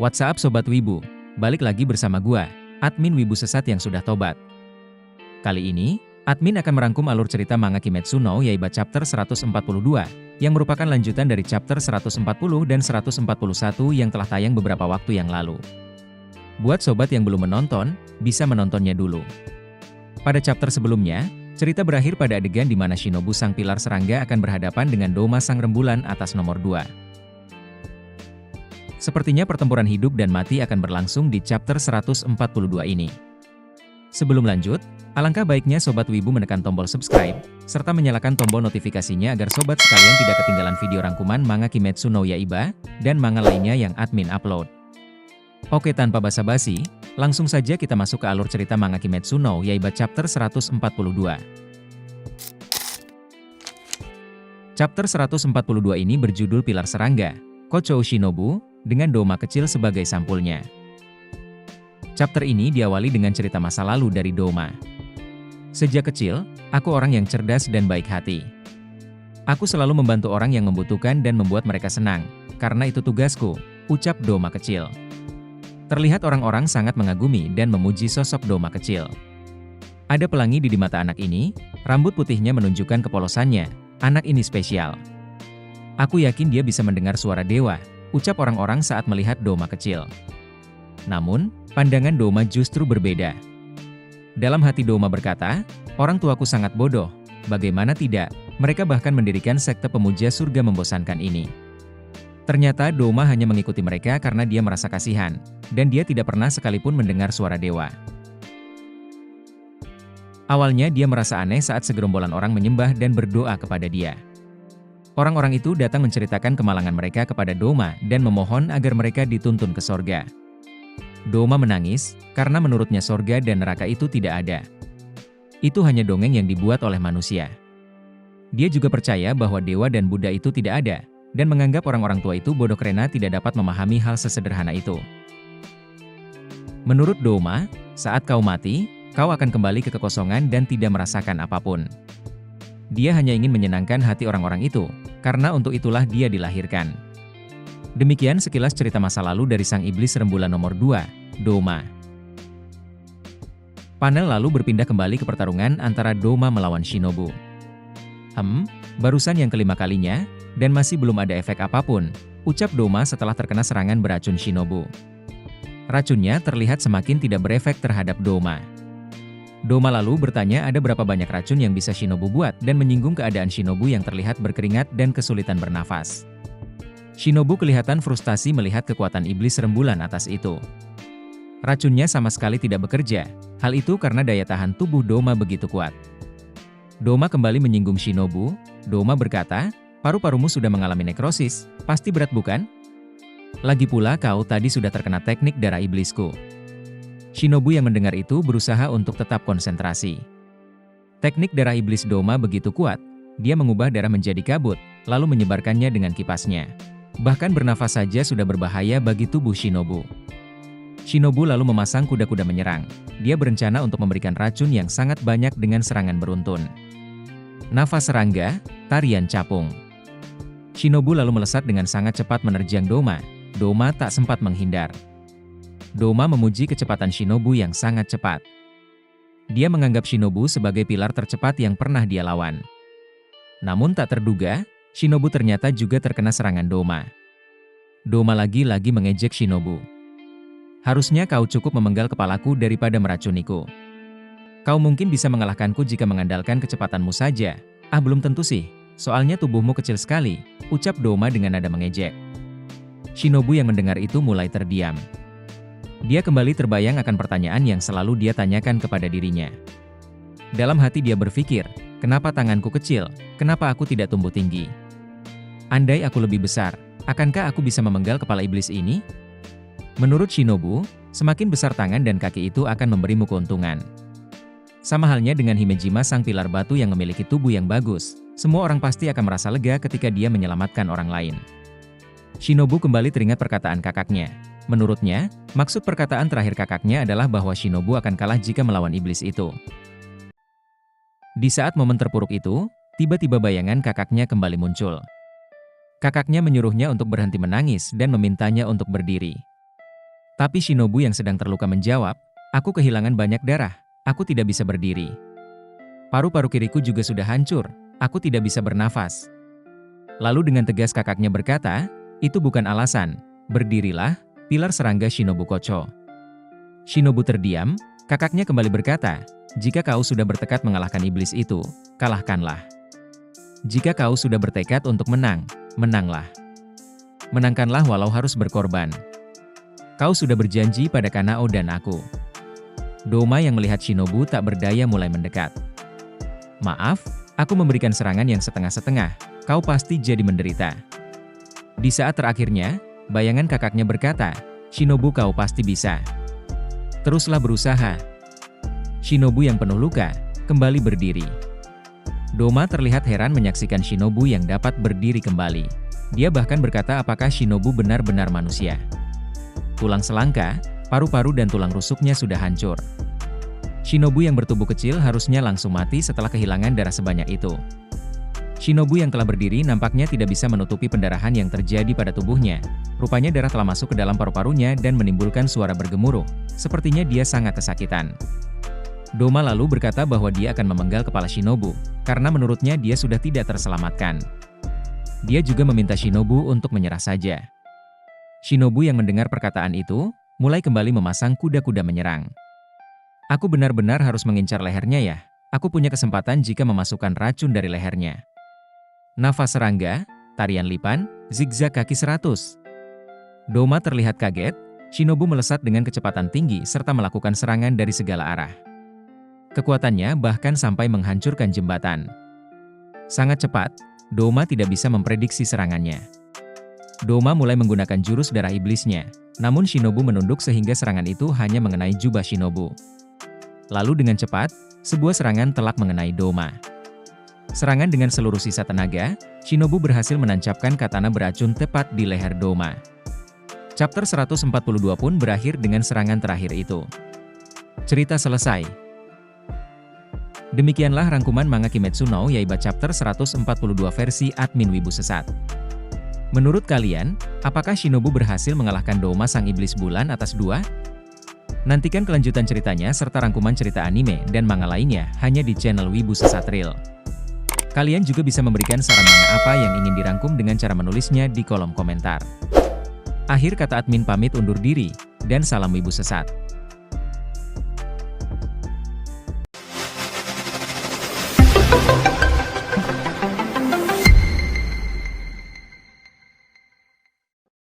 What's up Sobat Wibu? Balik lagi bersama gua, admin Wibu Sesat yang sudah tobat. Kali ini, admin akan merangkum alur cerita manga Kimetsu no Yaiba chapter 142, yang merupakan lanjutan dari chapter 140 dan 141 yang telah tayang beberapa waktu yang lalu. Buat sobat yang belum menonton, bisa menontonnya dulu. Pada chapter sebelumnya, cerita berakhir pada adegan di mana Shinobu sang pilar serangga akan berhadapan dengan Doma sang rembulan atas nomor 2. Sepertinya pertempuran hidup dan mati akan berlangsung di chapter 142 ini. Sebelum lanjut, alangkah baiknya Sobat Wibu menekan tombol subscribe, serta menyalakan tombol notifikasinya agar sobat sekalian tidak ketinggalan video rangkuman manga Kimetsu no Yaiba, dan manga lainnya yang admin upload. Oke, tanpa basa-basi, langsung saja kita masuk ke alur cerita manga Kimetsu no Yaiba chapter 142. Chapter 142 ini berjudul Pilar Serangga, Kochou Shinobu, dengan Doma kecil sebagai sampulnya. Chapter ini diawali dengan cerita masa lalu dari Doma. Sejak kecil, aku orang yang cerdas dan baik hati. Aku selalu membantu orang yang membutuhkan dan membuat mereka senang, karena itu tugasku, ucap Doma kecil. Terlihat orang-orang sangat mengagumi dan memuji sosok Doma kecil. Ada pelangi di mata anak ini, rambut putihnya menunjukkan kepolosannya, anak ini spesial. Aku yakin dia bisa mendengar suara dewa, ucap orang-orang saat melihat Doma kecil. Namun, pandangan Doma justru berbeda. Dalam hati Doma berkata, orang tuaku sangat bodoh, bagaimana tidak, mereka bahkan mendirikan sekte pemuja surga membosankan ini. Ternyata Doma hanya mengikuti mereka karena dia merasa kasihan, dan dia tidak pernah sekalipun mendengar suara dewa. Awalnya dia merasa aneh saat segerombolan orang menyembah dan berdoa kepada dia. Orang-orang itu datang menceritakan kemalangan mereka kepada Doma dan memohon agar mereka dituntun ke sorga. Doma menangis, karena menurutnya sorga dan neraka itu tidak ada. Itu hanya dongeng yang dibuat oleh manusia. Dia juga percaya bahwa dewa dan Buddha itu tidak ada, dan menganggap orang-orang tua itu bodoh karena tidak dapat memahami hal sesederhana itu. Menurut Doma, saat kau mati, kau akan kembali ke kekosongan dan tidak merasakan apapun. Dia hanya ingin menyenangkan hati orang-orang itu, karena untuk itulah dia dilahirkan. Demikian sekilas cerita masa lalu dari sang iblis rembulan nomor 2, Doma. Panel lalu berpindah kembali ke pertarungan antara Doma melawan Shinobu. Barusan yang kelima kalinya, dan masih belum ada efek apapun, ucap Doma setelah terkena serangan beracun Shinobu. Racunnya terlihat semakin tidak berefek terhadap Doma. Doma lalu bertanya ada berapa banyak racun yang bisa Shinobu buat dan menyinggung keadaan Shinobu yang terlihat berkeringat dan kesulitan bernafas. Shinobu kelihatan frustasi melihat kekuatan iblis rembulan atas itu. Racunnya sama sekali tidak bekerja, hal itu karena daya tahan tubuh Doma begitu kuat. Doma kembali menyinggung Shinobu. Doma berkata, paru-parumu sudah mengalami nekrosis, pasti berat bukan? Lagi pula kau tadi sudah terkena teknik darah iblisku. Shinobu yang mendengar itu berusaha untuk tetap konsentrasi. Teknik darah iblis Doma begitu kuat, dia mengubah darah menjadi kabut, lalu menyebarkannya dengan kipasnya. Bahkan bernafas saja sudah berbahaya bagi tubuh Shinobu. Shinobu lalu memasang kuda-kuda menyerang. Dia berencana untuk memberikan racun yang sangat banyak dengan serangan beruntun. Nafas serangga, tarian capung. Shinobu lalu melesat dengan sangat cepat menerjang Doma. Doma tak sempat menghindar. Doma memuji kecepatan Shinobu yang sangat cepat. Dia menganggap Shinobu sebagai pilar tercepat yang pernah dia lawan. Namun tak terduga, Shinobu ternyata juga terkena serangan Doma. Doma lagi-lagi mengejek Shinobu. Harusnya kau cukup memenggal kepalaku daripada meracuniku. Kau mungkin bisa mengalahkanku jika mengandalkan kecepatanmu saja. Belum tentu sih, soalnya tubuhmu kecil sekali, ucap Doma dengan nada mengejek. Shinobu yang mendengar itu mulai terdiam. Dia kembali terbayang akan pertanyaan yang selalu dia tanyakan kepada dirinya. Dalam hati dia berpikir, kenapa tanganku kecil, kenapa aku tidak tumbuh tinggi? Andai aku lebih besar, akankah aku bisa memenggal kepala iblis ini? Menurut Shinobu, semakin besar tangan dan kaki itu akan memberimu keuntungan. Sama halnya dengan Himejima sang pilar batu yang memiliki tubuh yang bagus, semua orang pasti akan merasa lega ketika dia menyelamatkan orang lain. Shinobu kembali teringat perkataan kakaknya. Menurutnya, maksud perkataan terakhir kakaknya adalah bahwa Shinobu akan kalah jika melawan iblis itu. Di saat momen terpuruk itu, tiba-tiba bayangan kakaknya kembali muncul. Kakaknya menyuruhnya untuk berhenti menangis dan memintanya untuk berdiri. Tapi Shinobu yang sedang terluka menjawab, aku kehilangan banyak darah, aku tidak bisa berdiri. Paru-paru kiriku juga sudah hancur, aku tidak bisa bernafas. Lalu dengan tegas kakaknya berkata, itu bukan alasan, berdirilah, pilar serangga Shinobu Kocho. Shinobu terdiam, kakaknya kembali berkata, jika kau sudah bertekad mengalahkan iblis itu, kalahkanlah. Jika kau sudah bertekad untuk menang, menanglah. Menangkanlah walau harus berkorban. Kau sudah berjanji pada Kanao dan aku. Doma yang melihat Shinobu tak berdaya mulai mendekat. Maaf, aku memberikan serangan yang setengah-setengah, kau pasti jadi menderita. Di saat terakhirnya, bayangan kakaknya berkata, Shinobu kau pasti bisa. Teruslah berusaha. Shinobu yang penuh luka, kembali berdiri. Doma terlihat heran menyaksikan Shinobu yang dapat berdiri kembali. Dia bahkan berkata apakah Shinobu benar-benar manusia. Tulang selangka, paru-paru dan tulang rusuknya sudah hancur. Shinobu yang bertubuh kecil harusnya langsung mati setelah kehilangan darah sebanyak itu. Shinobu yang telah berdiri nampaknya tidak bisa menutupi pendarahan yang terjadi pada tubuhnya. Rupanya darah telah masuk ke dalam paru-parunya dan menimbulkan suara bergemuruh. Sepertinya dia sangat kesakitan. Doma lalu berkata bahwa dia akan memenggal kepala Shinobu, karena menurutnya dia sudah tidak terselamatkan. Dia juga meminta Shinobu untuk menyerah saja. Shinobu yang mendengar perkataan itu, mulai kembali memasang kuda-kuda menyerang. Aku benar-benar harus mengincar lehernya ya. Aku punya kesempatan jika memasukkan racun dari lehernya. Nafas serangga, tarian lipan, zigzag kaki 100. Doma terlihat kaget, Shinobu melesat dengan kecepatan tinggi serta melakukan serangan dari segala arah. Kekuatannya bahkan sampai menghancurkan jembatan. Sangat cepat, Doma tidak bisa memprediksi serangannya. Doma mulai menggunakan jurus darah iblisnya, namun Shinobu menunduk sehingga serangan itu hanya mengenai jubah Shinobu. Lalu dengan cepat, sebuah serangan telak mengenai Doma. Serangan dengan seluruh sisa tenaga, Shinobu berhasil menancapkan katana beracun tepat di leher Doma. Chapter 142 pun berakhir dengan serangan terakhir itu. Cerita selesai. Demikianlah rangkuman manga Kimetsu no Yaiba chapter 142 versi admin Wibu Sesat. Menurut kalian, apakah Shinobu berhasil mengalahkan Doma sang iblis bulan atas 2? Nantikan kelanjutan ceritanya serta rangkuman cerita anime dan manga lainnya hanya di channel Wibu Sesat Real. Kalian juga bisa memberikan saran manga apa yang ingin dirangkum dengan cara menulisnya di kolom komentar. Akhir kata admin pamit undur diri, dan salam Wibu Sesat.